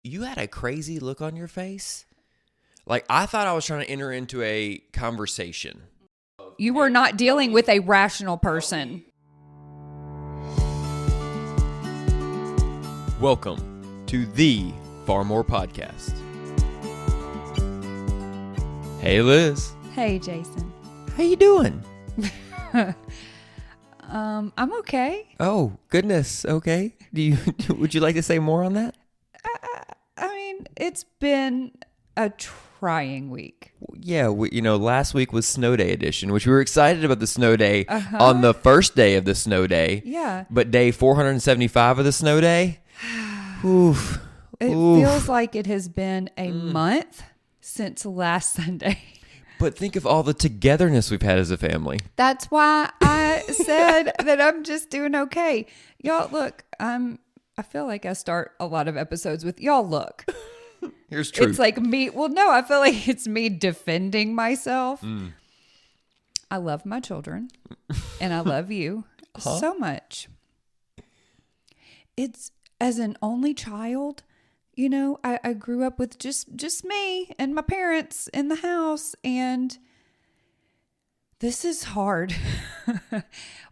you had a crazy look on your face. Like, I thought I was trying to enter into a conversation. You were not dealing with a rational person. Welcome to the Far More Podcast. Hey, Liz. Hey, Jason. How you doing? I'm okay. Oh, goodness. Okay. Would you like to say more on that? I mean, it's been a trying week. Yeah, last week was Snow Day edition, which we were excited about the snow day on the first day of the snow day. Yeah. But day 475 of the snow day, oof. It feels like it has been a month since last Sunday. But think of all the togetherness we've had as a family. That's why I said that I'm just doing okay. Y'all, look, I feel like I start a lot of episodes with y'all look. Here's truth. It's like me. Well, no, I feel like it's me defending myself. I love my children and I love you so much. It's as an only child, I grew up with just me and my parents in the house, and this is hard.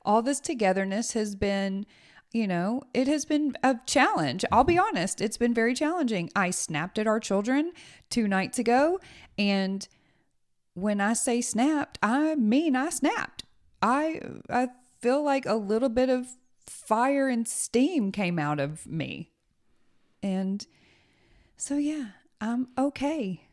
All this togetherness has been, it has been a challenge. I'll be honest. It's been very challenging. I snapped at our children 2 nights ago. And when I say snapped, I mean, I snapped. I feel like a little bit of fire and steam came out of me. And so, yeah, I'm okay.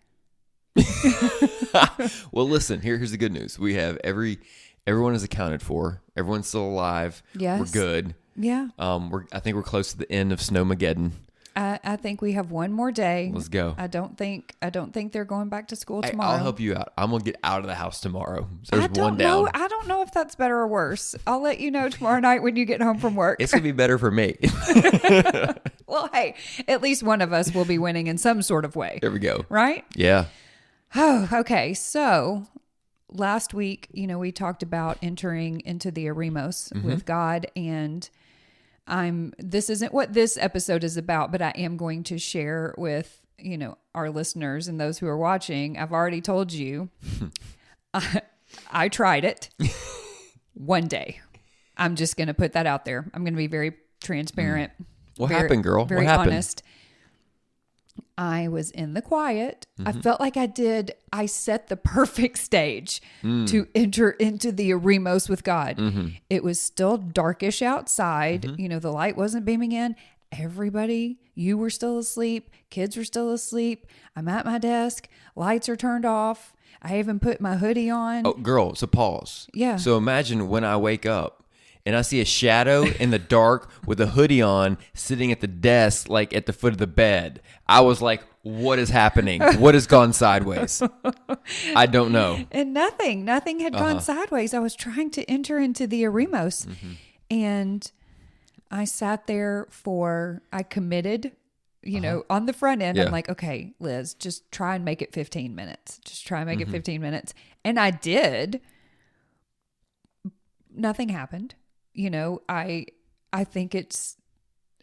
Well, listen, here's the good news. We have everyone is accounted for. Everyone's still alive. Yes. We're good. Yeah. I think we're close to the end of Snowmageddon. I think we have one more day. Let's go. I don't think they're going back to school tomorrow. I'll help you out. I'm gonna get out of the house tomorrow. So there's one down. down. I don't know if that's better or worse. I'll let you know tomorrow night when you get home from work. It's gonna be better for me. Well, hey, at least one of us will be winning in some sort of way. There we go. Right? Yeah. Oh, okay. So last week, we talked about entering into the Eremos with God, and this isn't what this episode is about, but I am going to share with, our listeners and those who are watching. I've already told you, I tried it one day. I'm just going to put that out there. I'm going to be very transparent. What happened, girl? Very what happened? honest. I was in the quiet. I felt like I set the perfect stage to enter into the Eremos with God. It was still darkish outside. The light wasn't beaming in. Everybody, you were still asleep. Kids were still asleep. I'm at my desk. Lights are turned off. I even put my hoodie on. Oh, girl, so pause. Yeah. So imagine when I wake up and I see a shadow in the dark with a hoodie on sitting at the desk, like at the foot of the bed. I was like, what is happening? What has gone sideways? I don't know. And nothing had gone sideways. I was trying to enter into the Eremos, and I sat there I committed, on the front end. Yeah. I'm like, okay, Liz, just try and make it 15 minutes. Just try and make it 15 minutes. And I did. Nothing happened. I think it's,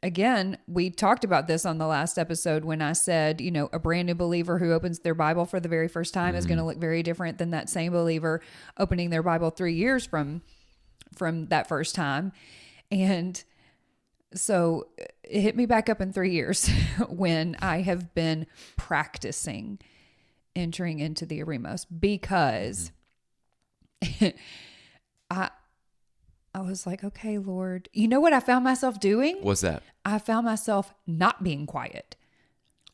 again, we talked about this on the last episode when I said, a brand new believer who opens their Bible for the very first time is going to look very different than that same believer opening their Bible 3 years from that first time. And so it hit me back up in 3 years when I have been practicing entering into the Eremos, because I was like, okay, Lord. You know what I found myself doing? What's that? I found myself not being quiet.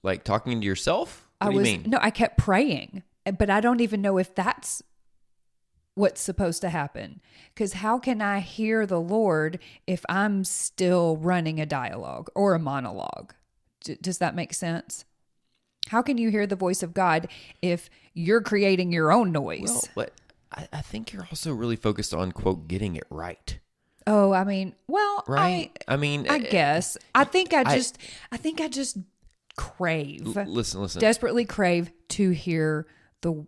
Like talking to yourself? What do you mean? No, I kept praying, but I don't even know if that's what's supposed to happen. Because how can I hear the Lord if I'm still running a dialogue or a monologue? Does that make sense? How can you hear the voice of God if you're creating your own noise? Well, but I think you're also really focused on, quote, getting it right. Oh, I mean, well, right? I guess. I think I just crave. Listen. Desperately crave to hear the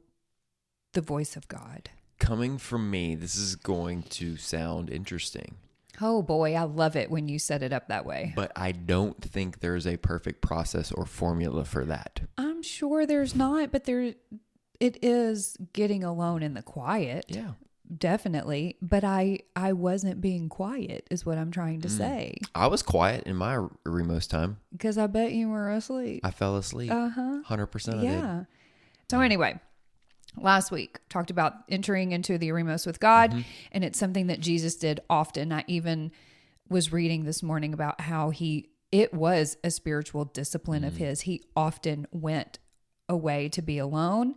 voice of God. Coming from me, this is going to sound interesting. Oh boy, I love it when you set it up that way. But I don't think there's a perfect process or formula for that. I'm sure there's not, but it is getting alone in the quiet. Yeah. Definitely. But I wasn't being quiet is what I'm trying to say. I was quiet in my remote time. Because I bet you were asleep. I fell asleep. 100% I did. Yeah. So anyway, last week talked about entering into the Eremos with God, and it's something that Jesus did often. I even was reading this morning about how it was a spiritual discipline of his. He often went away to be alone.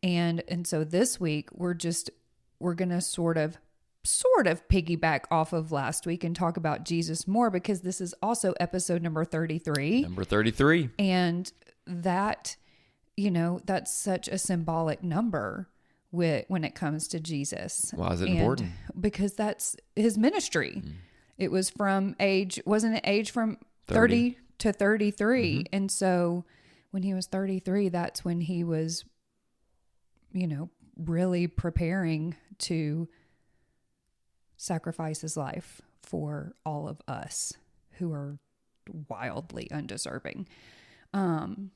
And so this week we're going to sort of piggyback off of last week and talk about Jesus more, because this is also episode number 33. Number 33. And that, that's such a symbolic number when it comes to Jesus. Why is it important? Because that's his ministry. It was from wasn't it age from 30 to 33. And so when he was 33, that's when he was, really preparing to sacrifice his life for all of us who are wildly undeserving. And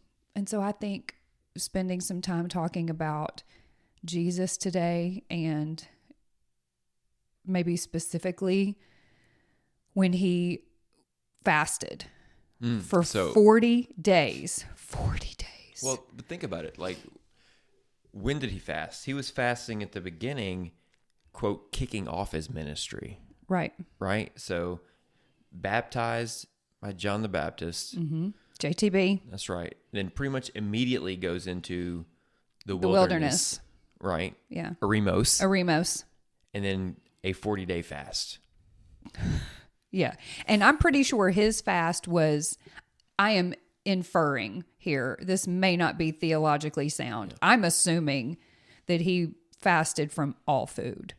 so I think spending some time talking about Jesus today, and maybe specifically when he fasted for 40 days. 40 days. Well, but think about it. Like, when did he fast? He was fasting at the beginning, quote, kicking off his ministry. Right. Right? So, baptized by John the Baptist. JTB. That's right. Then pretty much immediately goes into the wilderness. Right? Yeah. Eremos. And then a 40-day fast. Yeah. And I'm pretty sure his fast was, I am inferring here, this may not be theologically sound. Yeah. I'm assuming that he fasted from all food.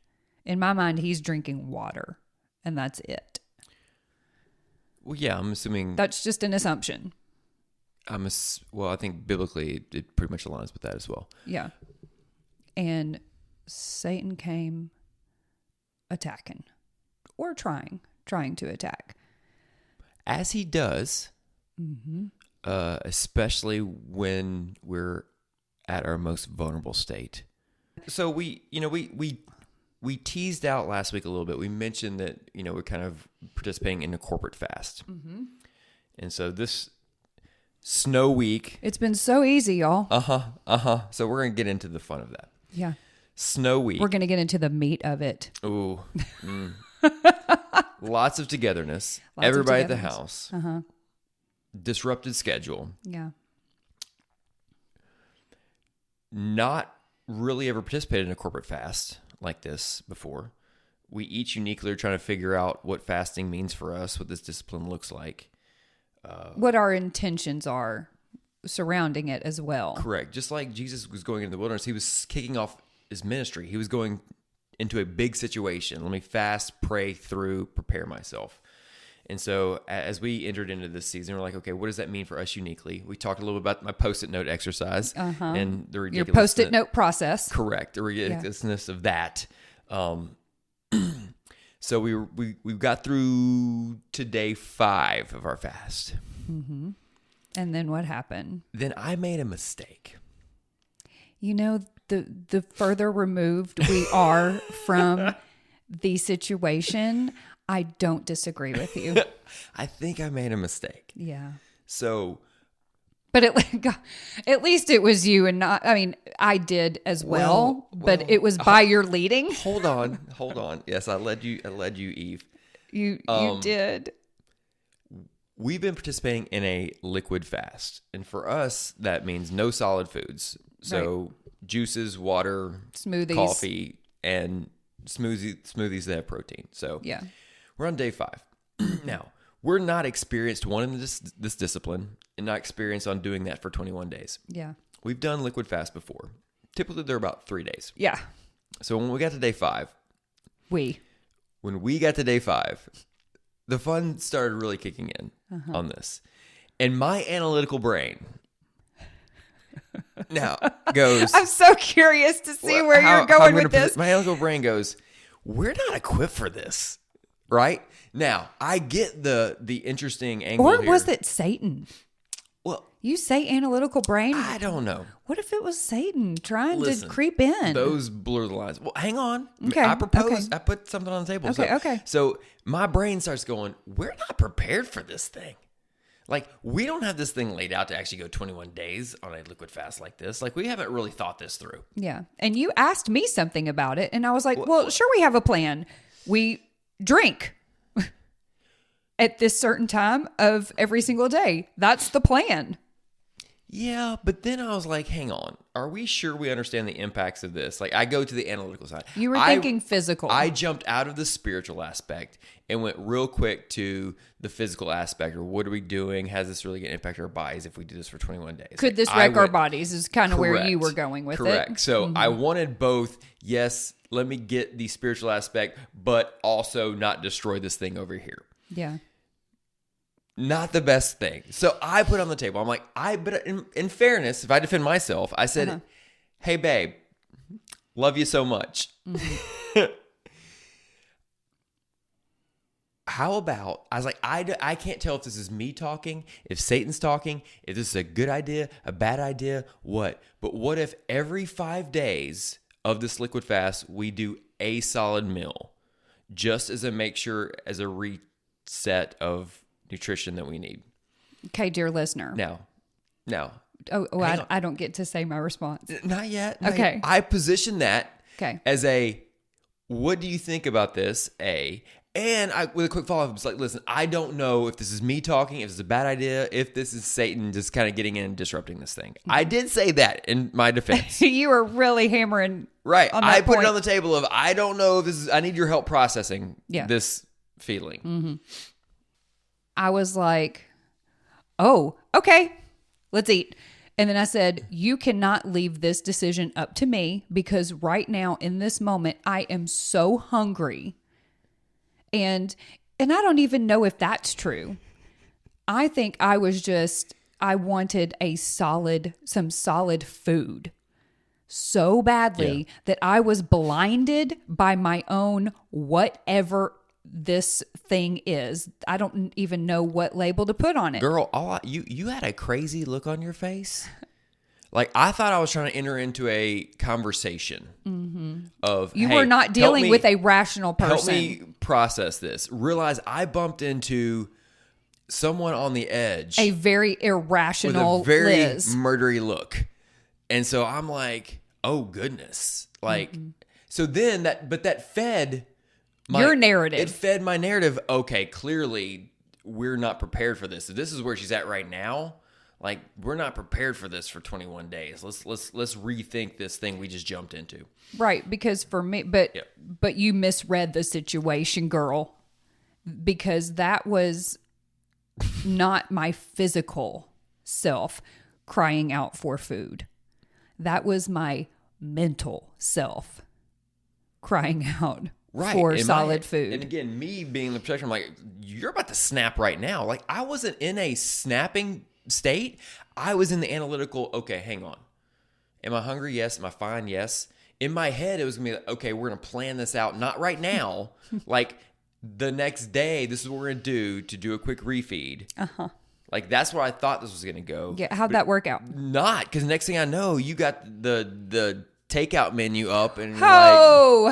In my mind, he's drinking water, and that's it. Well, yeah, I'm assuming. That's just an assumption. I think biblically it pretty much aligns with that as well. Yeah. And Satan came attacking, or trying to attack. As he does, especially when we're at our most vulnerable state. So we teased out last week a little bit. We mentioned that, we're kind of participating in a corporate fast. And so this snow week. It's been so easy, y'all. So we're going to get into the fun of that. Yeah. Snow week. We're going to get into the meat of it. Ooh. Lots of togetherness. Everybody at the house. Disrupted schedule. Yeah. Not really ever participated in a corporate fast like this before. We each uniquely are trying to figure out what fasting means for us, what this discipline looks like. What our intentions are surrounding it as well. Correct. Just like Jesus was going into the wilderness, he was kicking off his ministry. He was going into a big situation. Let me fast, pray through, prepare myself. And so as we entered into this season, we're like, okay, what does that mean for us uniquely? We talked a little bit about my Post-it note exercise and the ridiculousness. Your Post-it note process. Correct. The ridiculousness of that. So we got through to day 5 of our fast. And then what happened? Then I made a mistake. The further removed we are from the situation, I don't disagree with you. I think I made a mistake. Yeah. So. But at least it was you and not, I did as well, but it was by your leading. Hold on. Yes, I led you, Eve. You did. We've been participating in a liquid fast. And for us, that means no solid foods. So juices, water, smoothies, coffee, and smoothies that have protein. So yeah, we're on day 5. Now, we're not experienced in this discipline and not experienced on doing that for 21 days. Yeah. We've done liquid fast before. Typically, they're about 3 days. Yeah. So when we got to day 5, when we got to day 5, the fun started really kicking in on this. And my analytical brain now goes... I'm so curious to see where you're going with this. My analytical brain goes, we're not equipped for this. Right? Now, I get the interesting angle Or here. was it Satan? Well, You say analytical brain. I don't know. What if it was Satan trying Listen, to creep in? Those blur the lines. Well, hang on. Okay, I proposed. okay. I put something on the table. Okay. So my brain starts going, we're not prepared for this thing. Like, we don't have this thing laid out to actually go 21 days on a liquid fast like this. Like, we haven't really thought this through. Yeah. And you asked me something about it, and I was like, well, sure, we have a plan. We drink at this certain time of every single day. That's the plan. Yeah, but then I was like, hang on. Are we sure we understand the impacts of this? Like, I go to the analytical side. You were thinking physical. I jumped out of the spiritual aspect and went real quick to the physical aspect. Or what are we doing? Has this really going to impact our bodies if we do this for 21 days? Could this wreck our bodies is kind of where you were going with it. Correct. So I wanted both. Yes, let me get the spiritual aspect, but also not destroy this thing over here. Yeah. Not the best thing. So I put it on the table. I'm like, but in fairness, if I defend myself, I said, hey, babe, love you so much. How about, I was like, I can't tell if this is me talking, if Satan's talking, if this is a good idea, a bad idea, what? But what if every 5 days of this liquid fast, we do a solid meal just as a make sure, as a reset of nutrition that we need? Okay, dear listener. Now. I don't get to say my response. Not yet. Okay. I position that as what do you think about this? And I, with a quick follow-up, it's like, listen, I don't know if this is me talking, if it's a bad idea, if this is Satan just kind of getting in and disrupting this thing. I did say that in my defense. You were really hammering. Right. On that I put point. it on the table of, I don't know if this is, I need your help processing this feeling. Mm-hmm. I was like, oh, okay, let's eat. And then I said, you cannot leave this decision up to me because right now in this moment, I am so hungry. And I don't even know if that's true. I think I wanted some solid food so badly that I was blinded by my own whatever this thing is. I don't even know what label to put on it. Girl, you had a crazy look on your face. Like, I thought I was trying to enter into a conversation of, you were not dealing with a rational person. Help me process this. Realize I bumped into someone on the edge. A very irrational with a very Liz. murdery look. And so I'm like, oh, goodness. Like, so then that fed your narrative. It fed my narrative. Okay, clearly we're not prepared for this. If this is where she's at right now, like, we're not prepared for this for 21 days. Let's rethink this thing we just jumped into. Right, because for me, but you misread the situation, girl, because that was not my physical self crying out for food. That was my mental self crying out for solid food. And again, me being the protector, I'm like, you're about to snap right now. Like, I wasn't in a snapping state. I was in the analytical, okay, hang on. Am I hungry? Yes. Am I fine? Yes. In my head, it was going to be like, okay, we're going to plan this out. Not right now. Like, the next day, this is what we're going to do a quick refeed. Uh-huh. Like, that's where I thought this was going to go. Yeah, how'd that work out? Not, because next thing I know, you got the takeout menu up and No,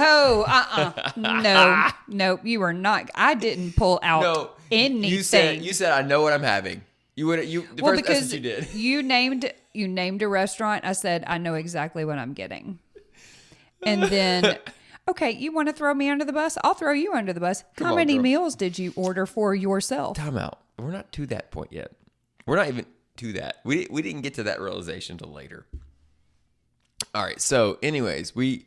you were not. I didn't pull out anything. You said I know what I'm having. First essence you did. You named a restaurant. I said I know exactly what I'm getting. And then, okay, you want to throw me under the bus? I'll throw you under the bus. How many meals did you order for yourself? Time out. We're not to that point yet. We're not even to that. We didn't get to that realization until later. All right. So, anyways, we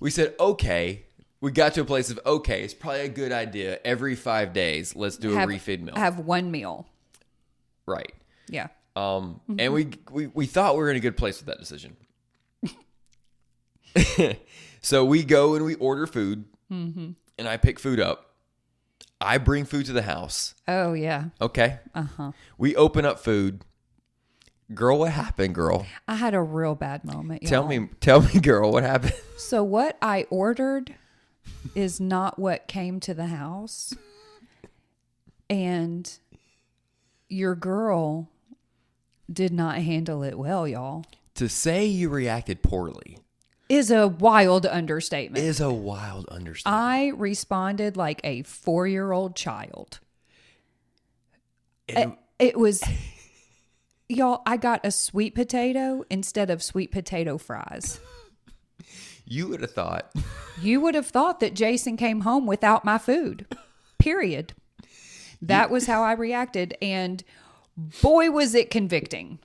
said okay. We got to a place of okay. It's probably a good idea. Every 5 days, let's do a refeed meal. Have one meal. Right. Yeah. And we thought we were in a good place with that decision. So we go and we order food, and I pick food up. I bring food to the house. Oh, yeah. Okay. Uh-huh. We open up food. Girl, what happened, girl? I had a real bad moment, y'all. Tell me, girl, what happened? So what I ordered is not what came to the house. And your girl did not handle it well, y'all. To say you reacted poorly Is a wild understatement. I responded like a 4-year-old child. It was, y'all, I got a sweet potato instead of sweet potato fries. You would have thought. You would have thought that Jason came home without my food. Period. That was how I reacted. And boy, was it convicting.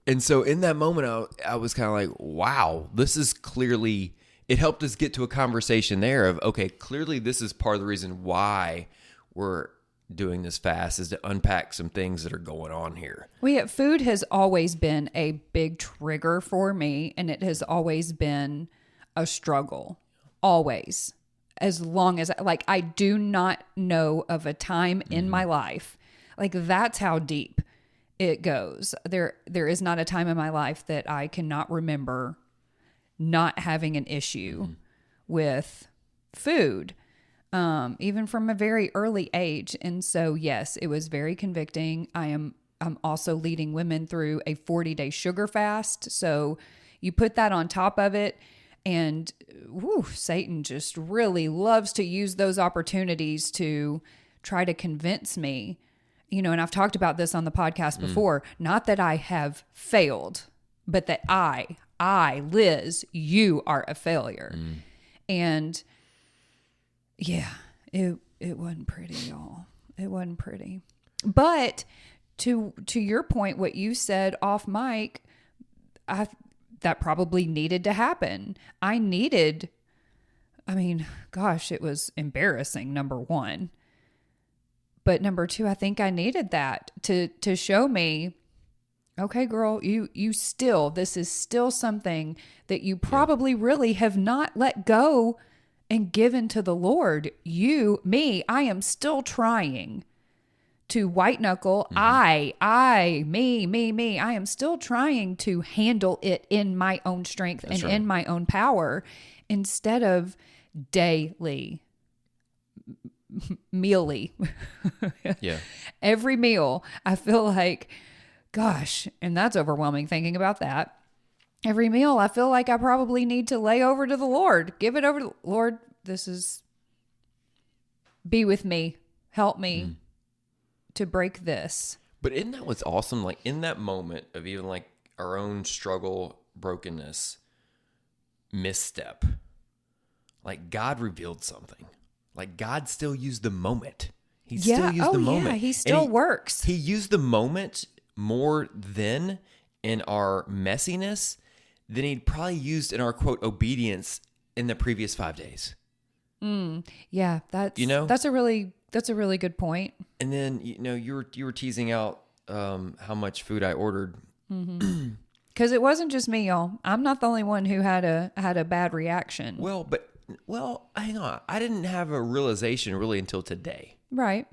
And so in that moment, I was kind of like, wow, this is clearly, it helped us get to a conversation there of, okay, clearly this is part of the reason why we're doing this fast, is to unpack some things that are going on here. Well, yeah, food has always been a big trigger for me, and it has always been a struggle. Always. As long as, like, I do not know of a time in my life. Like, that's how deep it goes. There is not a time in my life that I cannot remember not having an issue with food, even from a very early age. And so, yes, it was very convicting. I'm also leading women through a 40-day sugar fast. So you put that on top of it, and Satan just really loves to use those opportunities to try to convince me. You know, and I've talked about this on the podcast before, not that I have failed, but that I, Liz, you are a failure. And yeah, it wasn't pretty, y'all. It wasn't pretty. But to your point, what you said off mic, that probably needed to happen. It was embarrassing, number one. But number two, I think I needed that to show me, okay, girl, you still, this is still something that you probably really have not let go and given to the Lord. Me, I am still trying to white knuckle. Me. I am still trying to handle it in my own strength. That's and right. In my own power, instead of daily. Mealy. Yeah. Every meal, I feel like, gosh, and that's overwhelming thinking about that. Every meal, I feel like I probably need to lay over to the Lord. Give it over to Lord. Be with me. Help me to break this. But isn't that what's awesome? Like in that moment of even like our own struggle, brokenness, misstep, like God revealed something. Like God still used the moment. He still used the moment. Yeah, he still works. He used the moment more then in our messiness than he'd probably used in our quote obedience in the previous 5 days. Yeah, that's a really good point. And then you were teasing out how much food I ordered. Because it wasn't just me, y'all. I'm not the only one who had a bad reaction. Well, hang on. I didn't have a realization really until today. Right?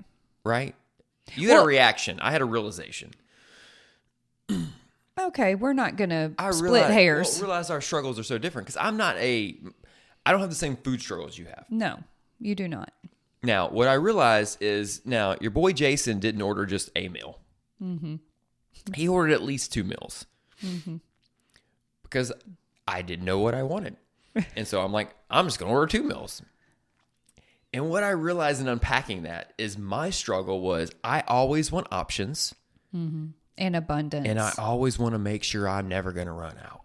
You had a reaction. I had a realization. Okay, we're not going to split hairs. I realize our struggles are so different because I don't have the same food struggles you have. No, you do not. Now, what I realized is your boy Jason didn't order just a meal. He ordered at least 2 meals. Because I didn't know what I wanted. And so I'm like, I'm just going to order 2 meals. And what I realized in unpacking that is my struggle was I always want options. And abundance. And I always want to make sure I'm never going to run out.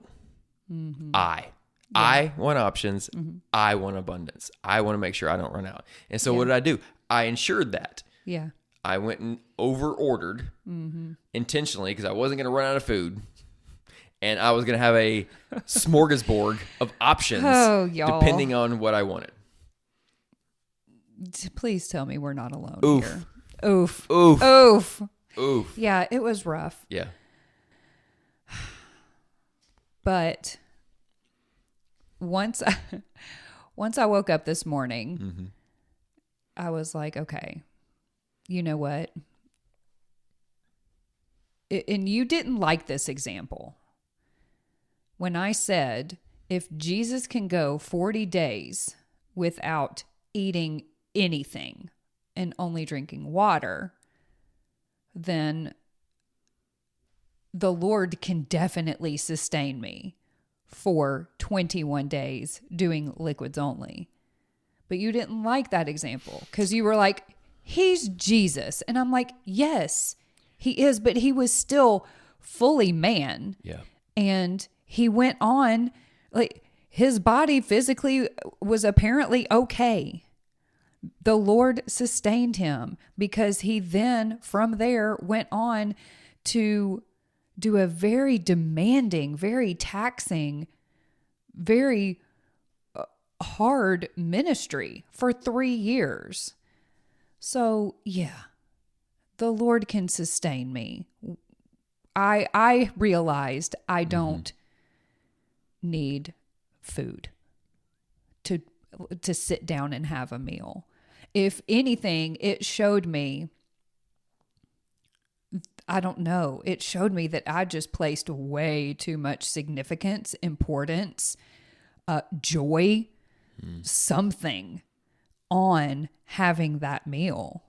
I want options. I want abundance. I want to make sure I don't run out. And so what did I do? I ensured that. Yeah. I went and over-ordered intentionally because I wasn't going to run out of food. And I was going to have a smorgasbord of options depending on what I wanted. Please tell me we're not alone Oof. here. Oof. Oof. Oof. Oof. Yeah, it was rough. Yeah. But once I woke up this morning, I was like, okay, you know what? And you didn't like this example. When I said, if Jesus can go 40 days without eating anything and only drinking water, then the Lord can definitely sustain me for 21 days doing liquids only. But you didn't like that example because you were like, he's Jesus. And I'm like, yes, he is, but he was still fully man. Yeah. And he went on, like, his body physically was apparently okay. The Lord sustained him because he then from there went on to do a very demanding, very taxing, very hard ministry for 3 years. So yeah, the Lord can sustain me. I realized I don't need food to sit down and have a meal. If anything, it showed me, I don't know, it showed me that I just placed way too much significance, importance, joy, something on having that meal.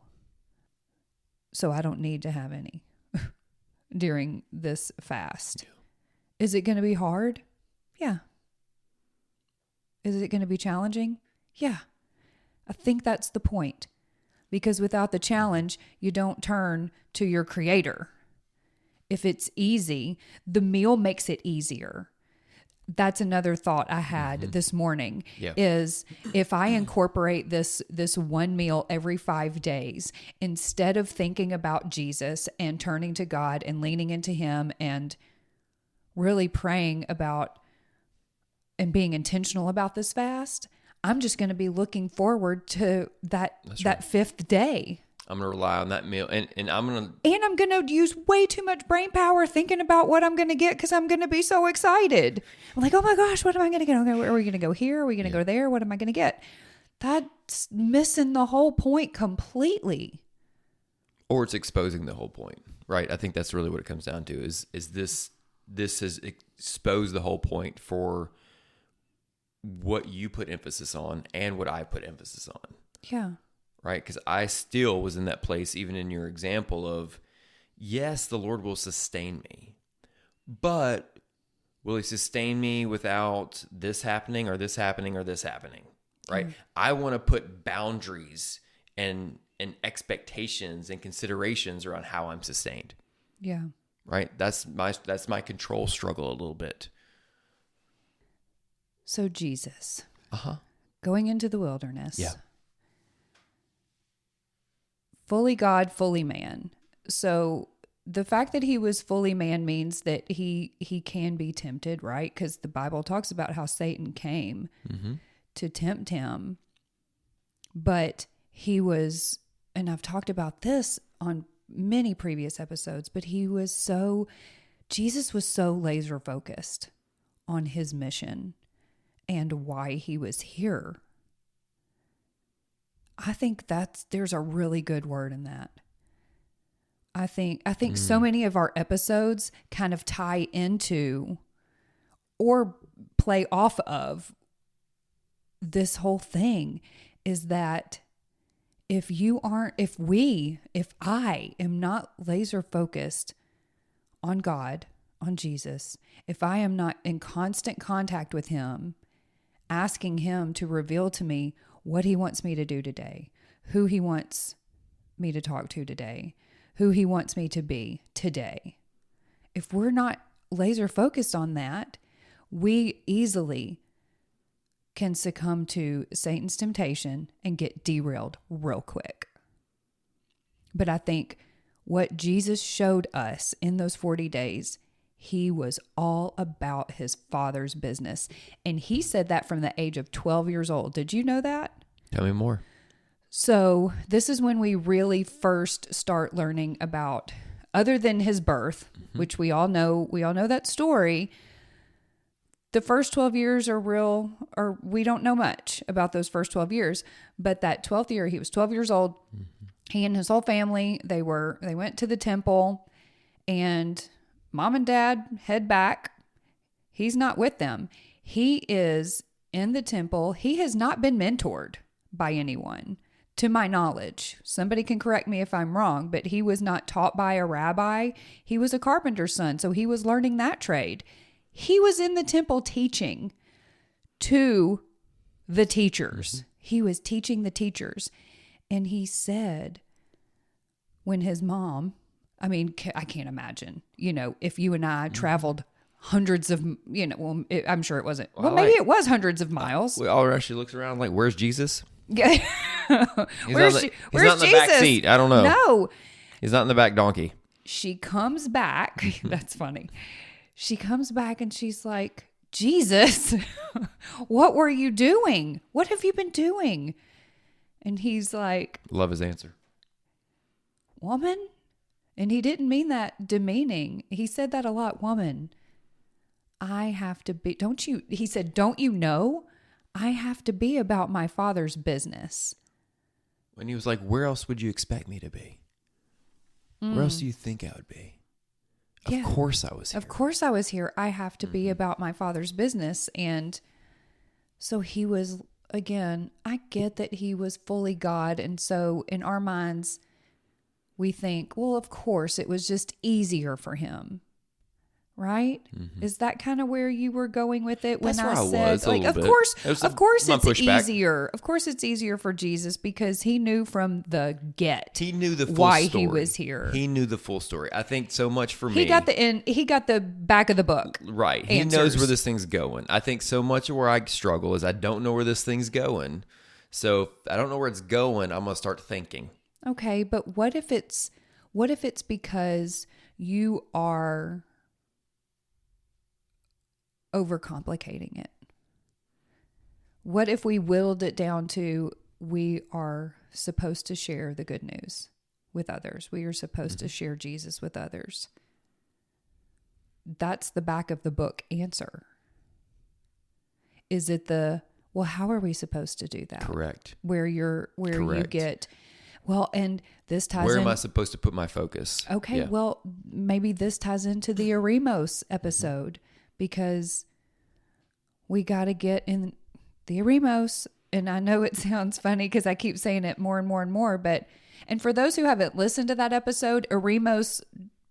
So I don't need to have any during this fast. Yeah. Is it going to be hard? Yeah. Is it going to be challenging? Yeah. I think that's the point. Because without the challenge, you don't turn to your creator. If it's easy, the meal makes it easier. That's another thought I had this morning is if I incorporate this one meal every 5 days, instead of thinking about Jesus and turning to God and leaning into him and really praying about and being intentional about this fast, I'm just going to be looking forward to that fifth day. I'm going to rely on that meal, and I'm going to use way too much brain power thinking about what I'm going to get because I'm going to be so excited. I'm like, oh my gosh, what am I going to get? Okay, are we going to go here? Are we going to go there? What am I going to get? That's missing the whole point completely. Or it's exposing the whole point, right? I think that's really what it comes down to. Is this has exposed the whole point for what you put emphasis on and what I put emphasis on. Yeah. Right? Because I still was in that place, even in your example of, yes, the Lord will sustain me, but will he sustain me without this happening or this happening or this happening? Right? I want to put boundaries and expectations and considerations around how I'm sustained. Yeah. Right? That's my control struggle a little bit. So Jesus, going into the wilderness, fully God, fully man. So the fact that he was fully man means that he can be tempted, right? Because the Bible talks about how Satan came to tempt him. But he was, and I've talked about this on many previous episodes, but Jesus was so laser focused on his mission and why he was here. I think there's a really good word in that. I think so many of our episodes kind of tie into or play off of this whole thing, is that if I am not laser focused on God, on Jesus, if I am not in constant contact with him, asking him to reveal to me what he wants me to do today, who he wants me to talk to today, who he wants me to be today. If we're not laser focused on that, we easily can succumb to Satan's temptation and get derailed real quick. But I think what Jesus showed us in those 40 days, he was all about his Father's business. And he said that from the age of 12 years old. Did you know that? Tell me more. So this is when we really first start learning about, other than his birth, which we all know that story. The first 12 years we don't know much about those first 12 years, but that 12th year, he was 12 years old. He and his whole family, they went to the temple, and mom and dad head back. He's not with them. He is in the temple. He has not been mentored by anyone, to my knowledge. Somebody can correct me if I'm wrong, but he was not taught by a rabbi. He was a carpenter's son, so he was learning that trade. He was in the temple teaching to the teachers. He was teaching the teachers. And he said, when his mom, I mean, I can't imagine, if you and I traveled hundreds of, I'm sure it wasn't. Well, maybe it was hundreds of miles. She looks around like, where's Jesus? Yeah. Where's not in the back seat. I don't know. No. He's not in the back donkey. She comes back. That's funny. She comes back and she's like, Jesus, what were you doing? What have you been doing? And he's like, love his answer. Woman? And he didn't mean that demeaning. He said that a lot. Woman, I have to be, he said, don't you know? I have to be about my Father's business. And he was like, where else would you expect me to be? Where else do you think I would be? Of course I was here. Of course I was here. I have to be about my Father's business. And so he was, again, I get that he was fully God. And so in our minds, we think, well, of course, it was just easier for him. Right? Mm-hmm. Is that kind of where you were going with it when I said, like, of course it's easier. Of course it's easier for Jesus because he knew from the get. He knew the full why story. He was here. He knew the full story. I think so much for me. He got the back of the book. Right. He knows where this thing's going. I think so much of where I struggle is I don't know where this thing's going. So if I don't know where it's going, I'm going to start thinking. Okay, but what if it's because you are overcomplicating it? What if we whittled it down to we are supposed to share the good news with others? We are supposed to share Jesus with others. That's the back of the book answer. Is it how are we supposed to do that? Correct. Where you get, and this ties in. Where am I supposed to put my focus? Okay, yeah. Well, maybe this ties into the Eremos episode. Because we got to get in the Eremos. And I know it sounds funny because I keep saying it more and more and more. And for those who haven't listened to that episode, Eremos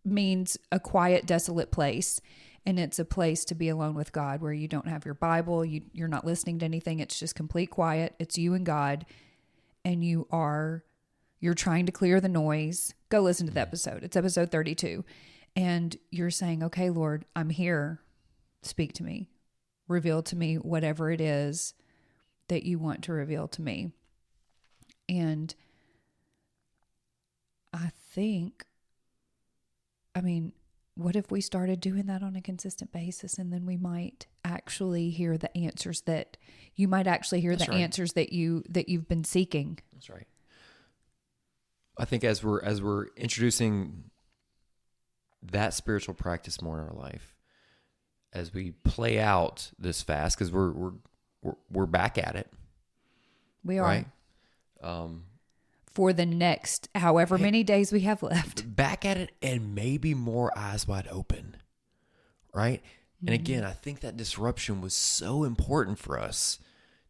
means a quiet, desolate place. And it's a place to be alone with God where you don't have your Bible. You're not listening to anything. It's just complete quiet. It's you and God. And you're trying to clear the noise. Go listen to the episode. It's episode 32. And you're saying, okay, Lord, I'm here. Speak to me, reveal to me whatever it is that you want to reveal to me. And I think, what if we started doing that on a consistent basis, and then we might actually hear the answers that you might actually hear. That's right. Answers that you've been seeking. That's right. I think as we're introducing that spiritual practice more in our life, as we play out this fast, because we're back at it. We are. Right? For the next however many days we have left. Back at it, and maybe more eyes wide open. Right? And again, I think that disruption was so important for us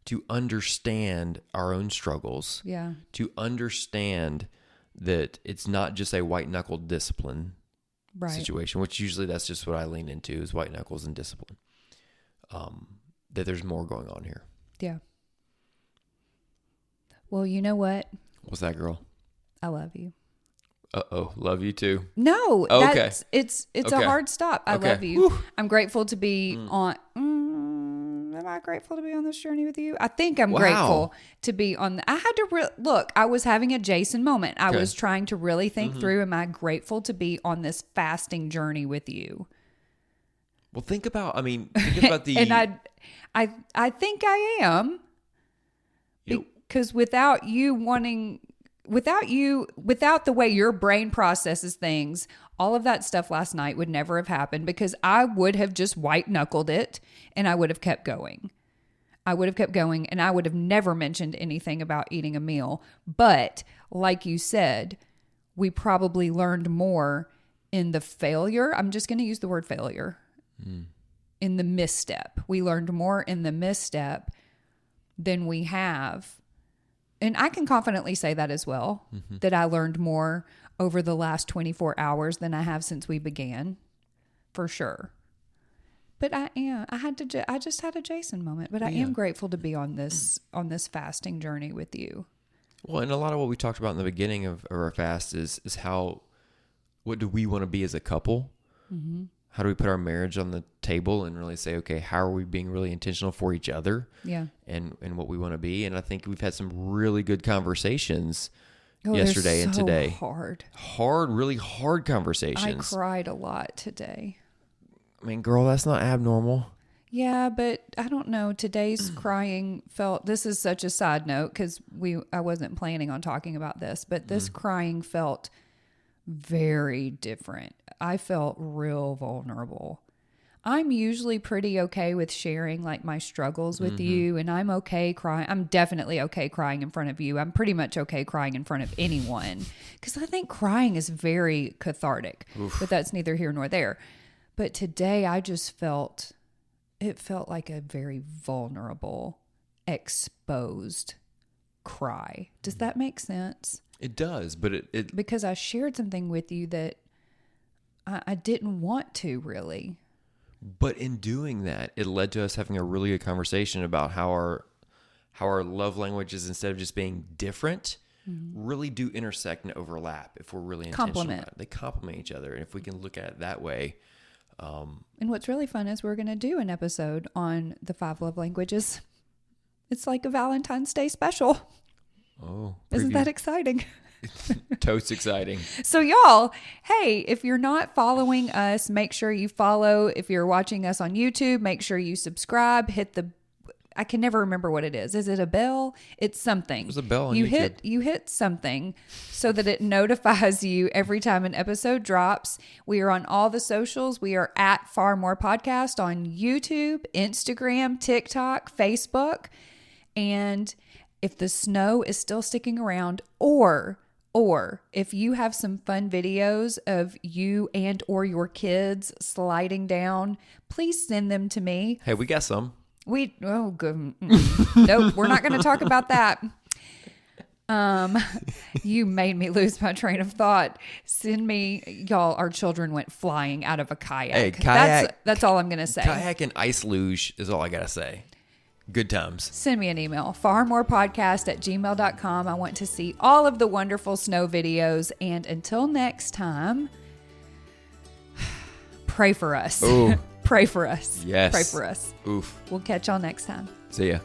to understand our own struggles. Yeah. To understand that it's not just a white-knuckled discipline. Right. Situation, which usually that's just what I lean into is white knuckles and discipline. That there's more going on here. Yeah. Well, you know what? What's that, girl? I love you. Love you too. No, okay. It's okay. a hard stop. I love you. Whew. I'm grateful to be on. Am I grateful to be on this journey with you? I think I'm grateful to be on. I had to look. I was having a Jason moment. I was trying to really think through. Am I grateful to be on this fasting journey with you? Well, think about the. And I think I am. Because without the way your brain processes things, all of that stuff last night would never have happened because I would have just white knuckled it and I would have kept going. And I would have never mentioned anything about eating a meal. But like you said, we probably learned more in the failure. I'm just going to use the word failure. In the misstep. We learned more in the misstep than we have. And I can confidently say that as well, that I learned more over the last 24 hours than I have since we began, for sure. But I just had a Jason moment, but I am grateful to be on this fasting journey with you. Well, and a lot of what we talked about in the beginning of our fast is what do we want to be as a couple? Mm-hmm. How do we put our marriage on the table and really say, okay, how are we being really intentional for each other? Yeah. And what we want to be. And I think we've had some really good conversations yesterday and today. Really hard conversations. I cried a lot today. I mean, girl, that's not abnormal. Yeah, but I don't know. Today's crying this is such a side note because I wasn't planning on talking about this, but this crying felt very different. I felt real vulnerable. I'm usually pretty okay with sharing like my struggles with you, and I'm okay crying. I'm definitely okay crying in front of you. I'm pretty much okay crying in front of anyone because I think crying is very cathartic, but that's neither here nor there. But today I just felt like a very vulnerable, exposed cry. Does that make sense? It does, but it because I shared something with you that I didn't want to really. But in doing that, it led to us having a really good conversation about how our love languages, instead of just being different, really do intersect and overlap if we're really intentional about it. They complement each other. And if we can look at it that way. And what's really fun is we're going to do an episode on the 5 love languages. It's like a Valentine's Day special. Oh, isn't that exciting? Totes exciting. So y'all, hey, if you're not following us, make sure you follow. If you're watching us on YouTube, make sure you subscribe, I can never remember what it is. Is it a bell? It's something. There's a bell on you YouTube. You hit something so that it notifies you every time an episode drops. We are on all the socials. We are at Far More Podcast on YouTube, Instagram, TikTok, Facebook. And if the snow is still sticking around, or if you have some fun videos of you and or your kids sliding down, please send them to me. Hey, we got some. Good. Nope, we're not going to talk about that. You made me lose my train of thought. Send me, y'all, our children went flying out of a kayak. Hey, kayak. That's all I'm going to say. Kayak and ice luge is all I got to say. Good times. Send me an email, farmorepodcast@gmail.com. I want to see all of the wonderful snow videos. And until next time, pray for us. Ooh. Pray for us. Yes. Pray for us. Oof. We'll catch y'all next time. See ya.